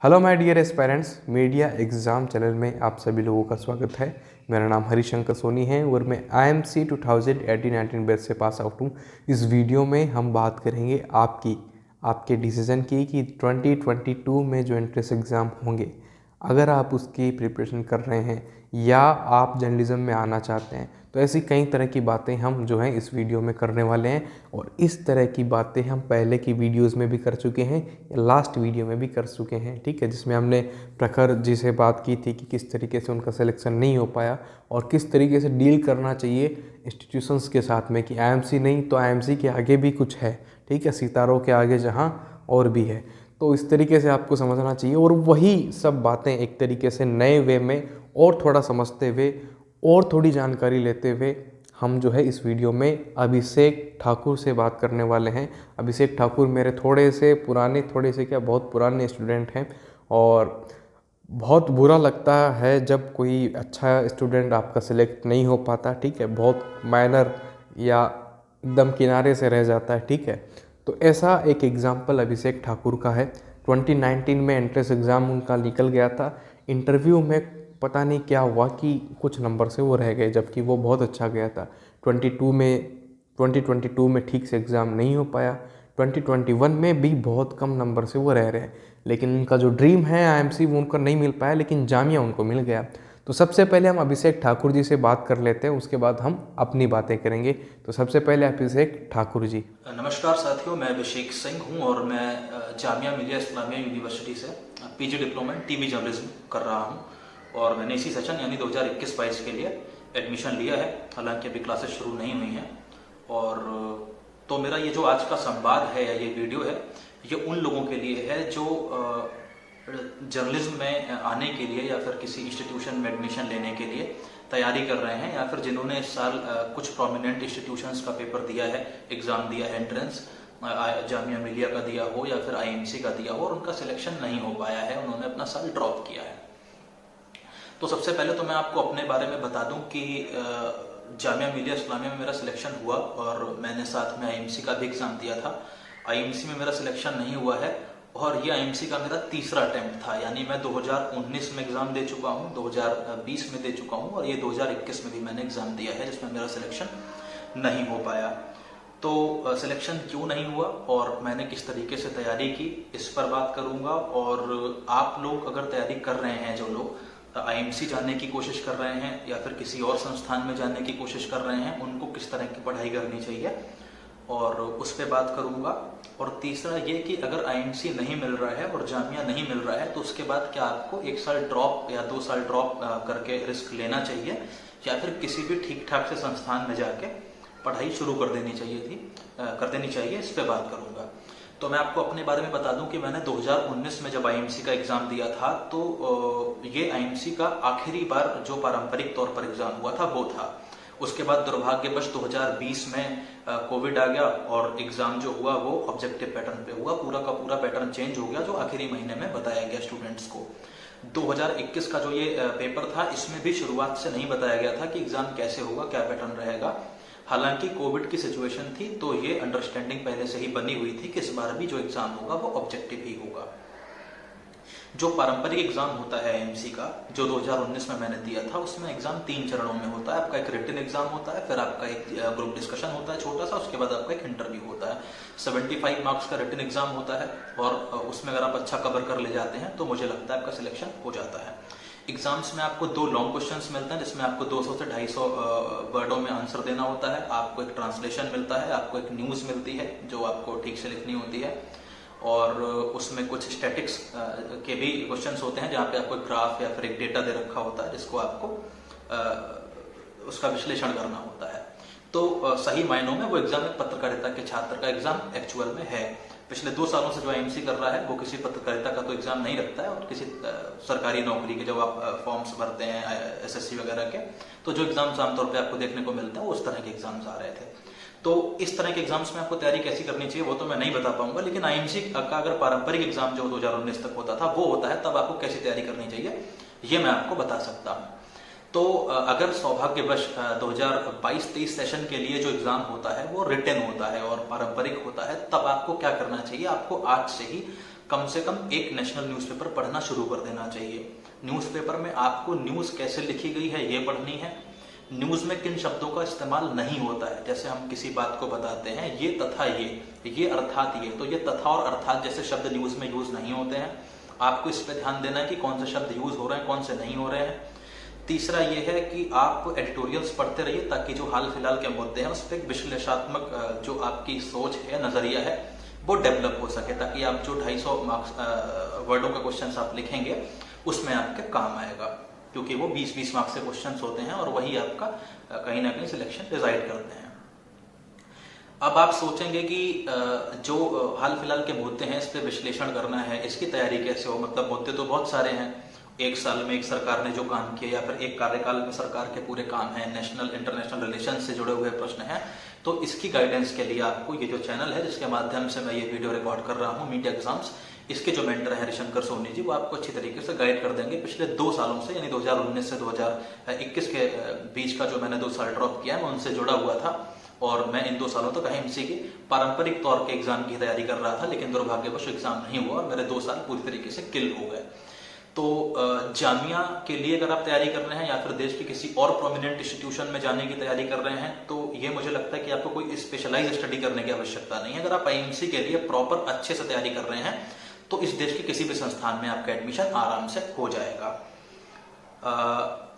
Hello my dear aspirants, media exam channel में आप सभी लोगों का स्वागत है। मेरा नाम हरिशंकर सोनी है और मैं आईएमसी 2018-19 बैच से पास आउट हूँ। इस वीडियो में हम बात करेंगे आपके डिसीज़न की कि 2022 में जो एंट्रेंस एग्ज़ाम होंगे, अगर आप उसकी प्रिपरेशन कर रहे हैं या आप जर्नलिज्म में आना चाहते हैं, तो ऐसी कई तरह की बातें हम जो हैं इस वीडियो में करने वाले हैं। और इस तरह की बातें हम पहले की वीडियोस में भी कर चुके हैं, लास्ट वीडियो में भी कर चुके हैं, ठीक है, जिसमें हमने प्रखर जी से बात की थी कि किस तरीके से उनका सिलेक्शन नहीं हो पाया और किस तरीके से डील करना चाहिए इंस्टीट्यूशंस के साथ में कि आईएमसी नहीं तो आईएमसी के आगे भी कुछ है, ठीक है, सितारों के आगे जहाँ और भी है। तो इस तरीके से आपको समझना चाहिए और वही सब बातें एक तरीके से नए वे में और थोड़ा समझते हुए और थोड़ी जानकारी लेते हुए हम जो है इस वीडियो में अभिषेक ठाकुर से बात करने वाले हैं। अभिषेक ठाकुर मेरे थोड़े से क्या बहुत पुराने स्टूडेंट हैं और बहुत बुरा लगता है जब कोई अच्छा स्टूडेंट आपका सिलेक्ट नहीं हो पाता, ठीक है, बहुत माइनर या एकदम किनारे से रह जाता है, ठीक है। तो ऐसा एक एग्जाम्पल अभिषेक ठाकुर का है। 2019 में एंट्रेंस एग्ज़ाम उनका निकल गया था। इंटरव्यू में पता नहीं क्या हुआ कि कुछ नंबर से वो रह गए, जबकि वो बहुत अच्छा गया था। 2022 में ठीक से एग्ज़ाम नहीं हो पाया। 2021 में भी बहुत कम नंबर से वो रह रहे हैं, लेकिन उनका जो ड्रीम है आईएमसी वो उनको नहीं मिल पाया, लेकिन जामिया उनको मिल गया। तो सबसे पहले हम अभिषेक ठाकुर जी से बात कर लेते हैं, उसके बाद हम अपनी बातें करेंगे। तो सबसे पहले अभिषेक ठाकुर जी। नमस्कार साथियों, मैं अभिषेक सिंह हूं और मैं जामिया मिलिया इस्लामिया यूनिवर्सिटी से PG diploma in TV journalism कर रहा हूं और मैंने इसी सेशन यानी 2021-22 के लिए एडमिशन लिया है। हालांकि अभी क्लासेस शुरू नहीं हुई हैं। और तो मेरा ये जो आज का संवाद है या ये वीडियो है, ये उन लोगों के लिए है जो जर्नलिज्म में आने के लिए या फिर किसी इंस्टीट्यूशन में एडमिशन लेने के लिए तैयारी कर रहे हैं, या फिर जिन्होंने इस साल कुछ प्रोमिनेंट इंस्टीट्यूशंस का पेपर दिया है, एग्जाम दिया है, एंट्रेंस जामिया मिलिया का दिया हो या फिर आईएमसी का दिया हो और उनका सिलेक्शन नहीं हो पाया है, उन्होंने अपना साल ड्रॉप किया है। तो सबसे पहले तो मैं आपको अपने बारे में बता दूं कि जामिया मिलिया इस्लामिया में मेरा सिलेक्शन हुआ और मैंने साथ में आईएमसी का भी एग्जाम दिया था। आईएमसी में मेरा सिलेक्शन नहीं हुआ है और ये आईएमसी का मेरा तीसरा अटेम्प्ट था, यानी मैं 2019 में एग्जाम दे चुका हूँ, 2020 में दे चुका हूँ और ये 2021 में भी मैंने एग्जाम दिया है जिसमें मेरा सिलेक्शन नहीं हो पाया। तो सिलेक्शन क्यों नहीं हुआ और मैंने किस तरीके से तैयारी की, इस पर बात करूंगा। और आप लोग अगर तैयारी कर रहे हैं, जो लोग आईएमसी जाने की कोशिश कर रहे हैं या फिर किसी और संस्थान में जाने की कोशिश कर रहे हैं, उनको किस तरह की पढ़ाई करनी चाहिए और उस पर बात करूंगा। और तीसरा ये कि अगर आईएमसी नहीं मिल रहा है और जामिया नहीं मिल रहा है तो उसके बाद क्या आपको 1 साल ड्रॉप या 2 साल ड्रॉप करके रिस्क लेना चाहिए या फिर किसी भी ठीक ठाक से संस्थान में जाके पढ़ाई शुरू कर देनी चाहिए, इस पर बात करूंगा। तो मैं आपको अपने बारे में बता दूं कि मैंने 2019 में जब आईएमसी का एग्जाम दिया था तो ये आईएमसी का आखिरी बार जो पारंपरिक तौर पर एग्जाम हुआ था वो था। उसके बाद दुर्भाग्यवश 2020 में कोविड आ गया और एग्जाम जो हुआ वो ऑब्जेक्टिव पैटर्न पे हुआ, पूरा का पूरा पैटर्न चेंज हो गया जो आखिरी महीने में बताया गया स्टूडेंट्स को। 2021 का जो ये पेपर था, इसमें भी शुरुआत से नहीं बताया गया था कि एग्जाम कैसे होगा, क्या पैटर्न रहेगा। हालांकि कोविड की सिचुएशन थी तो ये अंडरस्टैंडिंग पहले से ही बनी हुई थी कि इस बार भी जो एग्जाम होगा वो ऑब्जेक्टिव ही होगा। जो पारंपरिक एग्जाम होता है एमसी का, जो 2019 में मैंने दिया था, उसमें एग्जाम 3 चरणों में होता है। आपका एक रिटन एग्जाम होता है, फिर आपका एक ग्रुप डिस्कशन होता है छोटा सा, उसके बाद आपका एक इंटरव्यू होता है। 75 मार्क्स का रिटन एग्जाम होता है और उसमें अगर आप अच्छा कवर कर ले जाते हैं तो मुझे लगता है आपका सिलेक्शन हो जाता है। एग्जाम्स में आपको 2 लॉन्ग क्वेश्चंस मिलते हैं जिसमें आपको 200 से 250 वर्डों में आंसर देना होता है। आपको एक ट्रांसलेशन मिलता है, आपको एक न्यूज मिलती है जो आपको ठीक से लिखनी होती है और उसमें कुछ स्टैटिक्स के भी क्वेश्चंस होते हैं जहाँ पे आपको ग्राफ या फिर एक डेटा दे रखा होता है जिसको आपको उसका विश्लेषण करना होता है। तो सही मायनों में वो एग्जाम एक पत्रकारिता के छात्र का एग्जाम एक्चुअल में है। पिछले 2 सालों से जो आईएमसी कर रहा है वो किसी पत्रकारिता का तो एग्जाम नहीं रखता है और किसी सरकारी नौकरी के जब आप फॉर्म्स भरते हैं एसएससी वगैरह के, तो जो एग्जाम्स आमतौर पर आपको देखने को मिलता है वो उस तरह के एग्जाम्स आ रहे थे। तो इस तरह के एग्जाम्स में आपको तैयारी कैसी करनी चाहिए वो तो मैं नहीं बता पाऊंगा, लेकिन आईएमसी का अगर पारंपरिक एग्जाम जो 2019 तक होता था वो होता है, तब आपको कैसी तैयारी करनी चाहिए ये मैं आपको बता सकता हूँ। तो अगर सौभाग्यवश 2022-23 सेशन के लिए जो एग्जाम होता है वो रिटन होता है और पारंपरिक होता है, तब आपको क्या करना चाहिए, आपको आज से ही कम से कम एक नेशनल न्यूज़पेपर पढ़ना शुरू कर देना चाहिए। न्यूज़पेपर में आपको न्यूज़ कैसे लिखी गई है ये पढ़नी है, न्यूज़ में किन शब्दों का इस्तेमाल नहीं होता है। जैसे हम किसी बात को बताते हैं ये तथा ये अर्थात ये, तो ये तथा और अर्थात जैसे शब्द न्यूज़ में यूज़ नहीं होते हैं। आपको इस पर ध्यान देना है कि कौन से शब्द यूज़ हो रहे हैं, कौन से नहीं हो रहे हैं। तीसरा ये है कि आप एडिटोरियल्स पढ़ते रहिए ताकि जो हाल फिलहाल के मुद्दे हैं उस पर एक विश्लेषणात्मक जो आपकी सोच है, नजरिया है, वो डेवलप हो सके, ताकि आप जो 250 मार्क्स वर्डों का क्वेश्चन आप लिखेंगे उसमें आपके काम आएगा, क्योंकि वो 20-20 मार्क्स के क्वेश्चन होते हैं और वही आपका कहीं ना कहीं सिलेक्शन डिसाइड करते हैं। अब आप सोचेंगे कि जो हाल फिलहाल के मुद्दे हैं इस पर विश्लेषण करना है, इसकी तैयारी कैसे हो। मतलब मुद्दे तो बहुत सारे हैं, एक साल में एक सरकार ने जो काम किया या फिर एक कार्यकाल में सरकार के पूरे काम हैं, नेशनल इंटरनेशनल रिलेशन से जुड़े हुए प्रश्न हैं। तो इसकी गाइडेंस के लिए आपको ये जो चैनल है जिसके माध्यम से मैं ये वीडियो रिकॉर्ड कर रहा हूँ, मीडिया एग्जाम्स, इसके जो मेंटर है हरिशंकर सोनी जी, वो आपको अच्छी तरीके से गाइड कर देंगे। पिछले 2 सालों से, यानी 2019 से 2021 के बीच का जो मैंने 2 साल ड्रॉप किया है, मैं उनसे जुड़ा हुआ था और मैं इन 2 सालों तक IMC के पारंपरिक तौर के एग्जाम की तैयारी कर रहा था, लेकिन दुर्भाग्यवश एग्जाम नहीं हुआ और मेरे 2 साल पूरी तरीके से किल हो गए। तो जामिया के लिए अगर आप तैयारी कर रहे हैं या फिर देश के किसी और प्रोमिनेंट इंस्टीट्यूशन में जाने की तैयारी कर रहे हैं, तो ये मुझे लगता है कि आपको कोई स्पेशलाइज स्टडी करने की आवश्यकता नहीं है। अगर आप IMC के लिए प्रॉपर अच्छे से तैयारी कर रहे हैं तो इस देश के किसी भी संस्थान में आपका एडमिशन आराम से हो जाएगा।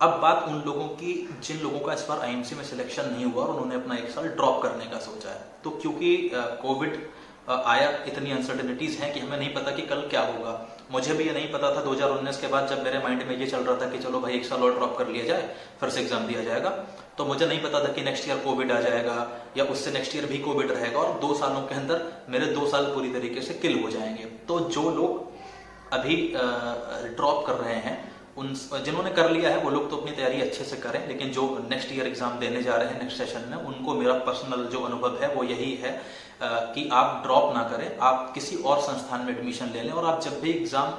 अब बात उन लोगों की जिन लोगों का इस बार IMC में सिलेक्शन नहीं हुआ और उन्होंने अपना 1 साल ड्रॉप करने का सोचा है। तो क्योंकि कोविड आया, इतनी अनसर्टेनिटीज हैं कि हमें नहीं पता कि कल क्या होगा। मुझे भी ये नहीं पता था 2019 के बाद, जब मेरे माइंड में ये चल रहा था कि चलो भाई 1 साल और ड्रॉप कर लिया जाए, फिर से एग्जाम दिया जाएगा, तो मुझे नहीं पता था कि नेक्स्ट ईयर कोविड आ जाएगा या उससे नेक्स्ट ईयर भी कोविड रहेगा और 2 सालों के अंदर मेरे 2 साल पूरी तरीके से किल हो जाएंगे। तो जो लोग अभी ड्रॉप कर रहे हैं, उन जिन्होंने कर लिया है वो लोग तो अपनी तैयारी अच्छे से करें, लेकिन जो नेक्स्ट ईयर एग्जाम देने जा रहे हैं नेक्स्ट सेशन में, उनको मेरा पर्सनल जो अनुभव है वो यही है कि आप ड्रॉप ना करें, आप किसी और संस्थान में एडमिशन ले लें। और आप जब भी एग्जाम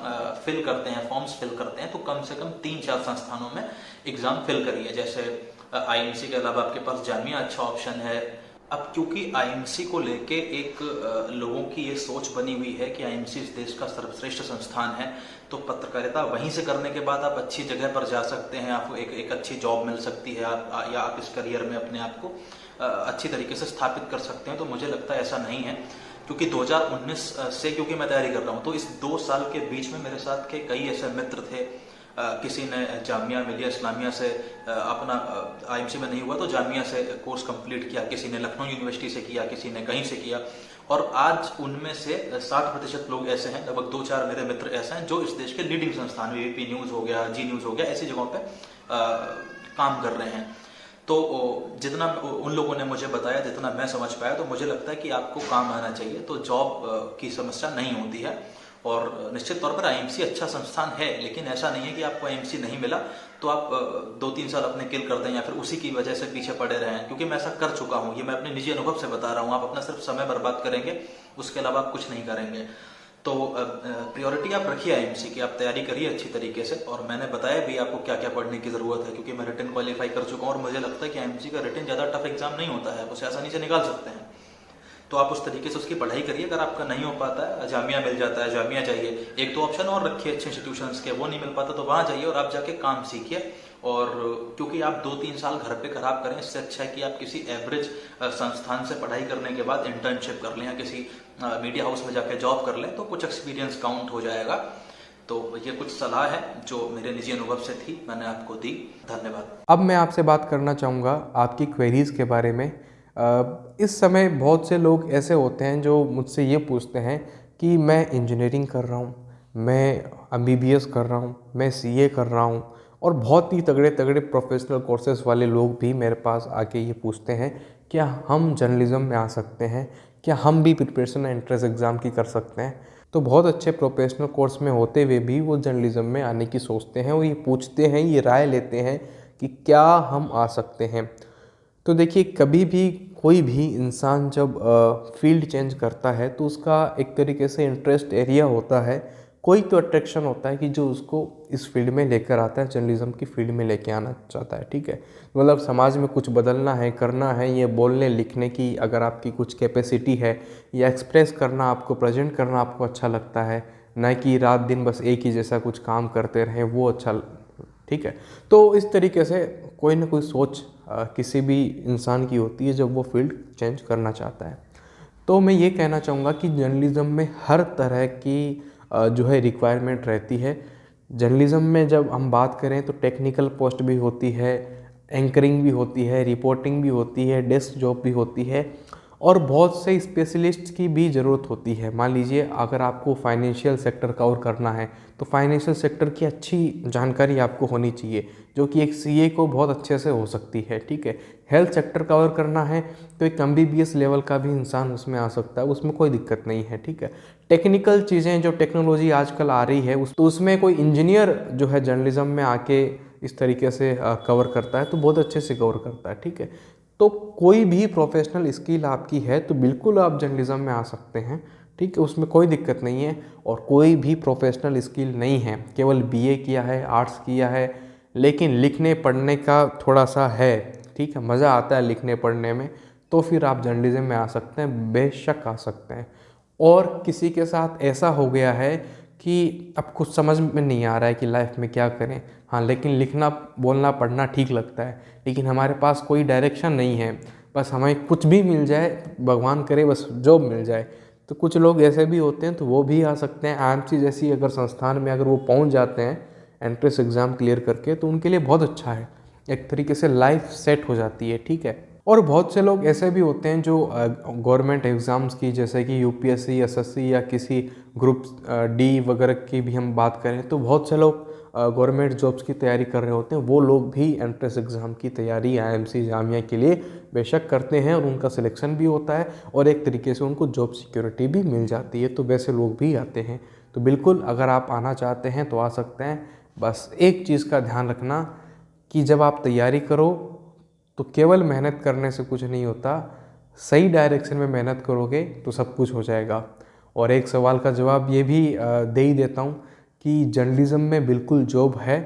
फिल करते हैं, फॉर्म्स फिल करते हैं, तो कम से कम 3-4 संस्थानों में एग्जाम फिल करिए। जैसे IMC के अलावा आपके पास जामिया अच्छा ऑप्शन है। अब क्योंकि IMC को लेके एक लोगों की ये सोच बनी हुई है कि IMC इस देश का सर्वश्रेष्ठ संस्थान है, तो पत्रकारिता वहीं से करने के बाद आप अच्छी जगह पर जा सकते हैं, आपको एक अच्छी जॉब मिल सकती है, या आप इस करियर में अपने आप को अच्छी तरीके से स्थापित कर सकते हैं। तो मुझे लगता है ऐसा नहीं है, क्योंकि 2019 से क्योंकि मैं तैयारी कर रहा हूँ, तो इस 2 साल के बीच में मेरे साथ के कई ऐसे मित्र थे। किसी ने जामिया मिलिया इस्लामिया से अपना IMC में नहीं हुआ तो जामिया से कोर्स कंप्लीट किया, किसी ने लखनऊ यूनिवर्सिटी से किया, किसी ने कहीं से किया, और आज उनमें से 60% लोग ऐसे हैं, लगभग 2-4 मेरे मित्र ऐसे हैं जो इस देश के लीडिंग संस्थान ABP न्यूज़ हो गया, जी न्यूज़ हो गया, ऐसी जगहों पे काम कर रहे हैं। तो जितना उन लोगों ने मुझे बताया, जितना मैं समझ पाया, तो मुझे लगता है कि आपको काम आना चाहिए, तो जॉब की समस्या नहीं होती है। और निश्चित तौर पर IMC अच्छा संस्थान है, लेकिन ऐसा नहीं है कि आपको IMC नहीं मिला तो आप 2-3 साल अपने किल कर दें या फिर उसी की वजह से पीछे पड़े रहें, क्योंकि मैं ऐसा कर चुका हूँ। ये मैं अपने निजी अनुभव से बता रहा हूँ। आप अपना सिर्फ समय बर्बाद करेंगे, उसके अलावा आप कुछ नहीं करेंगे। तो प्रायोरिटी आप रखिए IMC की, आप तैयारी करिए अच्छी तरीके से, और मैंने बताया भी आपको क्या क्या पढ़ने की जरूरत है, क्योंकि मैं रिटन क्वालिफाई कर चुका हूँ और मुझे लगता है कि IMC का रिटन ज़्यादा टफ एग्जाम नहीं होता है, उसे आसानी से निकाल सकते हैं। तो आप उस तरीके से उसकी पढ़ाई करिए। अगर आपका नहीं हो पाता है, जामिया मिल जाता है, जामिया जाइए, 1-2 ऑप्शन और रखिए अच्छे इंस्टीट्यूशंस के, वो नहीं मिल पाता तो वहाँ जाइए और आप जाके काम सीखिए। और क्योंकि आप 2-3 साल घर पे खराब करें, इससे अच्छा है कि आप किसी एवरेज संस्थान से पढ़ाई करने के बाद इंटर्नशिप कर लें या किसी मीडिया हाउस में जाके जॉब कर लें, तो कुछ एक्सपीरियंस काउंट हो जाएगा। तो ये कुछ सलाह है जो मेरे निजी अनुभव से थी, मैंने आपको दी। धन्यवाद। अब मैं आपसे बात करना चाहूँगा आपकी क्वेरीज़ के बारे में। इस समय बहुत से लोग ऐसे होते हैं जो मुझसे ये पूछते हैं कि मैं इंजीनियरिंग कर रहा हूँ, मैं MBBS कर रहा हूँ, मैं CA कर रहा हूँ, और बहुत ही तगड़े तगड़े प्रोफेशनल कोर्सेज वाले लोग भी मेरे पास आके ये पूछते हैं क्या हम जर्नलिज्म में आ सकते हैं, क्या हम भी प्रिपरेशन एंट्रेंस एग्ज़ाम की कर सकते हैं। तो बहुत अच्छे प्रोफेशनल कोर्स में होते हुए भी वो जर्नलिज्म में आने की सोचते हैं और ये पूछते हैं, ये राय लेते हैं कि क्या हम आ सकते हैं। तो देखिए, कभी भी कोई भी इंसान जब फील्ड चेंज करता है तो उसका एक तरीके से इंटरेस्ट एरिया होता है, कोई तो अट्रैक्शन होता है कि जो उसको इस फील्ड में लेकर आता है, जर्नलिज्म की फील्ड में लेके आना चाहता है। ठीक है, मतलब समाज में कुछ बदलना है, करना है, ये बोलने लिखने की अगर आपकी कुछ कैपेसिटी है या एक्सप्रेस करना, आपको प्रेजेंट करना आपको अच्छा लगता है, ना कि रात दिन बस एक ही जैसा कुछ काम करते रहें, वो अच्छा। ठीक है, तो इस तरीके से कोई ना कोई सोच किसी भी इंसान की होती है जब वो फील्ड चेंज करना चाहता है। तो मैं ये कहना चाहूँगा कि जर्नलिज़्म में हर तरह की जो है रिक्वायरमेंट रहती है। जर्नलिज़्म में जब हम बात करें तो टेक्निकल पोस्ट भी होती है, एंकरिंग भी होती है, रिपोर्टिंग भी होती है, डेस्क जॉब भी होती है, और बहुत से स्पेशलिस्ट की भी ज़रूरत होती है। मान लीजिए अगर आपको फाइनेंशियल सेक्टर कवर करना है तो फाइनेंशियल सेक्टर की अच्छी जानकारी आपको होनी चाहिए, जो कि एक सीए को बहुत अच्छे से हो सकती है। ठीक है, हेल्थ सेक्टर कवर करना है तो एक एमबीबीएस लेवल का भी इंसान उसमें आ सकता है, उसमें कोई दिक्कत नहीं है। ठीक है, टेक्निकल चीज़ें जो टेक्नोलॉजी आजकल आ रही है तो उसमें कोई इंजीनियर जो है जर्नलिज्म में आके इस तरीके से कवर करता है तो बहुत अच्छे से कवर करता है। ठीक है, तो कोई भी प्रोफेशनल स्किल आपकी है तो बिल्कुल आप जर्नलिज्म में आ सकते हैं। ठीक है, उसमें कोई दिक्कत नहीं है। और कोई भी प्रोफेशनल स्किल नहीं है, केवल बीए किया है, आर्ट्स किया है, लेकिन लिखने पढ़ने का थोड़ा सा है, ठीक है, मज़ा आता है लिखने पढ़ने में, तो फिर आप जर्नलिज्म में आ सकते हैं, बेशक आ सकते हैं। और किसी के साथ ऐसा हो गया है कि अब कुछ समझ में नहीं आ रहा है कि लाइफ में क्या करें, हाँ लेकिन लिखना बोलना पढ़ना ठीक लगता है, लेकिन हमारे पास कोई डायरेक्शन नहीं है, बस हमें कुछ भी मिल जाए, भगवान करे बस जॉब मिल जाए। तो कुछ लोग ऐसे भी होते हैं, तो वो भी आ सकते हैं। आईएमसी जैसी अगर संस्थान में अगर वो पहुंच जाते हैं एंट्रेंस एग्ज़ाम क्लियर करके, तो उनके लिए बहुत अच्छा है, एक तरीके से लाइफ सेट हो जाती है। ठीक है, और बहुत से लोग ऐसे भी होते हैं जो गवर्नमेंट एग्ज़ाम्स की, जैसे कि यूपीएससी, एसएससी या किसी ग्रुप डी वगैरह की भी हम बात करें, तो बहुत से लोग गवर्नमेंट जॉब्स की तैयारी कर रहे होते हैं। वो लोग भी एंट्रेंस एग्ज़ाम की तैयारी आईएमसी जामिया के लिए बेशक करते हैं, और उनका सिलेक्शन भी होता है और एक तरीके से उनको जॉब सिक्योरिटी भी मिल जाती है। तो वैसे लोग भी आते हैं। तो बिल्कुल अगर आप आना चाहते हैं तो आ सकते हैं। बस एक चीज़ का ध्यान रखना कि जब आप तैयारी करो तो केवल मेहनत करने से कुछ नहीं होता, सही डायरेक्शन में मेहनत करोगे तो सब कुछ हो जाएगा। और एक सवाल का जवाब ये भी दे ही देता हूँ कि जर्नलिज्म में बिल्कुल जॉब है,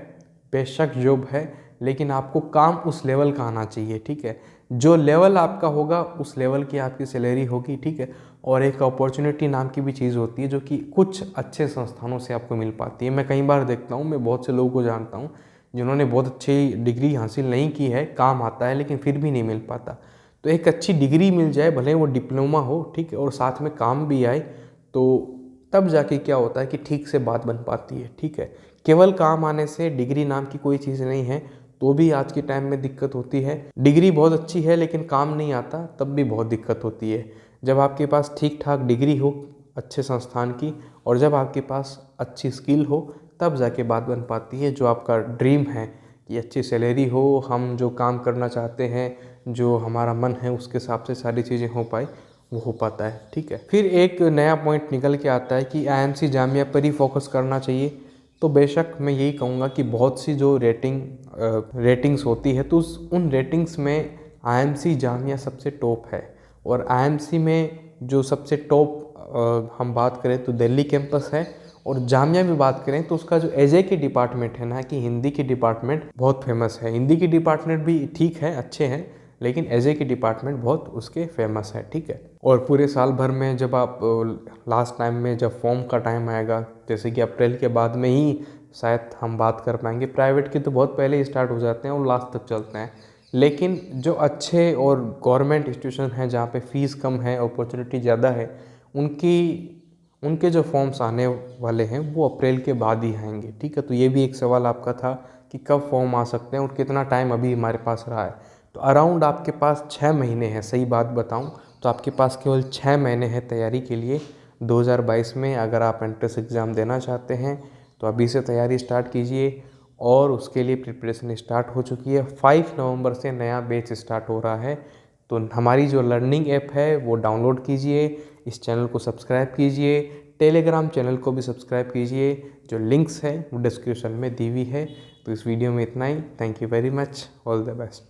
बेशक जॉब है, लेकिन आपको काम उस लेवल का आना चाहिए। ठीक है, जो लेवल आपका होगा उस लेवल की आपकी सैलरी होगी। ठीक है, और एक अपॉर्चुनिटी नाम की भी चीज़ होती है जो कि कुछ अच्छे संस्थानों से आपको मिल पाती है। मैं कई बार देखता हूँ, मैं बहुत से लोगों को जानता हूँ जिन्होंने बहुत अच्छी डिग्री हासिल नहीं की है, काम आता है लेकिन फिर भी नहीं मिल पाता। तो एक अच्छी डिग्री मिल जाए, भले वो डिप्लोमा हो, ठीक है, और साथ में काम भी आए, तो तब जाके क्या होता है कि ठीक से बात बन पाती है। ठीक है, केवल काम आने से डिग्री नाम की कोई चीज़ नहीं है, तो भी आज के टाइम में दिक्कत होती है। डिग्री बहुत अच्छी है लेकिन काम नहीं आता, तब भी बहुत दिक्कत होती है। जब आपके पास ठीक ठाक डिग्री हो अच्छे संस्थान की, और जब आपके पास अच्छी स्किल हो, तब जाके बात बन पाती है। जो आपका ड्रीम है कि अच्छी सैलरी हो, हम जो काम करना चाहते हैं, जो हमारा मन है, उसके हिसाब से सारी चीज़ें हो पाए, वो हो पाता है। ठीक है, फिर एक नया पॉइंट निकल के आता है कि आईएमसी जामिया पर ही फोकस करना चाहिए। तो बेशक मैं यही कहूँगा कि बहुत सी जो रेटिंग्स होती है, तो उन रेटिंग्स में आईएमसी जामिया सबसे टॉप है। और आईएमसी में जो सबसे टॉप हम बात करें तो दिल्ली कैंपस है, और जामिया में बात करें तो उसका जो एजे की डिपार्टमेंट है ना, कि हिंदी की डिपार्टमेंट बहुत फेमस है। हिंदी की डिपार्टमेंट भी ठीक है, अच्छे हैं, लेकिन एजे की डिपार्टमेंट बहुत उसके फेमस है। ठीक है, और पूरे साल भर में जब आप लास्ट टाइम में जब फॉर्म का टाइम आएगा, जैसे कि अप्रैल के बाद में ही शायद हम बात कर पाएंगे, प्राइवेट की तो बहुत पहले ही स्टार्ट हो जाते हैं और लास्ट तक चलते हैं, लेकिन जो अच्छे और गवर्नमेंट इंस्टीट्यूशन हैं जहाँ पे फीस कम है, अपॉर्चुनिटी ज़्यादा है, उनके जो फॉर्म्स आने वाले हैं वो अप्रैल के बाद ही आएंगे। ठीक है, तो ये भी एक सवाल आपका था कि कब फॉर्म आ सकते हैं और कितना टाइम अभी हमारे पास रहा है। तो अराउंड आपके पास 6 महीने हैं, सही बात बताऊं तो आपके पास केवल 6 महीने हैं तैयारी के लिए। 2022 में अगर आप एंट्रेंस एग्ज़ाम देना चाहते हैं तो अभी से तैयारी स्टार्ट कीजिए, और उसके लिए प्रिपरेशन स्टार्ट हो चुकी है। 5 नवंबर से नया बैच स्टार्ट हो रहा है। तो हमारी जो लर्निंग ऐप है वो डाउनलोड कीजिए, इस चैनल को सब्सक्राइब कीजिए, टेलीग्राम चैनल को भी सब्सक्राइब कीजिए, जो लिंक्स है वो डिस्क्रिप्शन में दी हुई है। तो इस वीडियो में इतना ही। Thank you very much, all the best.